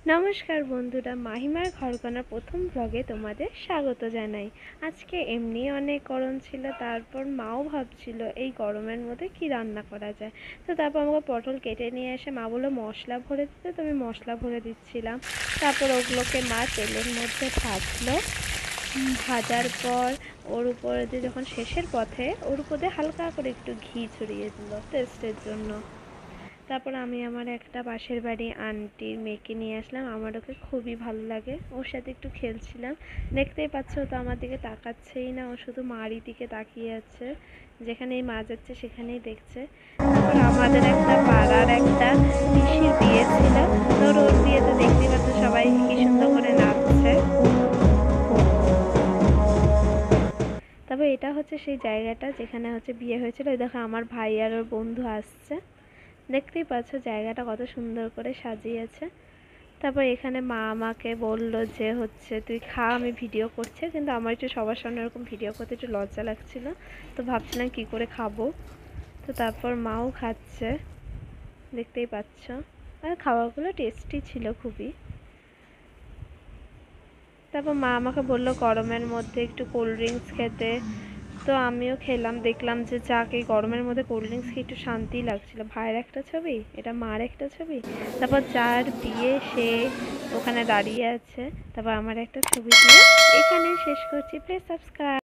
নমস্কার বন্ধুরা, মাহিমার ঘরকন্নার প্রথম ব্লগে তোমাদের স্বাগত জানাই। আজকে এমনি অনেক গরম ছিল, তারপর মাও ভাবছিল এই গরমের মধ্যে কি রান্না করা যায়। তো তারপর আমাকে পটল কেটে নিয়ে এসে মা বললো মশলা ভরে দিতে, তো আমি মশলা ভরে দিচ্ছিলাম। তারপর ওগুলোকে মা তেলের মধ্যে ভাজলো। ভাজার পর ওর উপরে দিয়ে যখন শেষের পথে ওর উপর দিয়ে হালকা করে একটু ঘি ছড়িয়ে দিল টেস্টের জন্য। তারপর আমি আমার একটা পাশের বাড়ি আন্টির মেয়েকে নিয়ে আসলাম। আমার ওকে খুবই ভালো লাগে, ওর সাথে একটু খেলছিলাম। দেখতেই পাচ্ছ, ও তো আমার দিকে তাকাচ্ছেই না, ও শুধু মারই দিকে তাকিয়ে আছে। যেখানেই মা যাচ্ছে সেখানেই দেখছে। তারপর আমাদের একটা পাড়ার একটা পিসির বিয়ে ছিল, তোর ওর বিয়েতে দেখতেই পাচ্ছ সবাই কি সুন্দর করে নাচছে। তবে এটা হচ্ছে সেই জায়গাটা যেখানে হচ্ছে বিয়ে হয়েছিল। ওই দেখো আমার ভাই আর ওর বন্ধু আসছে। দেখতেই পাচ্ছ জায়গাটা কত সুন্দর করে সাজিয়েছে। তারপর এখানে মা আমাকে বলল যে হচ্ছে তুই খা, আমি ভিডিও করছি। কিন্তু আমার একটু সবার সামনে এরকম ভিডিও করতে একটু লজ্জা লাগছিল, তো ভাবছিলাম কি করে খাবো। তো তারপর মাও খাচ্ছে, দেখতেই পাচ্ছ। আর খাবারগুলো টেস্টি ছিল খুবই। তারপর মা আমাকে বললো গরমের মধ্যে একটু কোল্ড ড্রিঙ্কস খেতে। তো আমিও খেলাম, দেখলাম যে যাক এই গরমের মধ্যে কোল্ড ড্রিঙ্কস খেয়ে একটু শান্তি লাগছিল। ভাইয়ের একটা ছবি, এটা মার একটা ছবি, তারপর যার বিয়ে সে ওখানে দাঁড়িয়ে আছে, তারপর আমার একটা ছবি দিয়ে এখানে শেষ করছি। Please subscribe.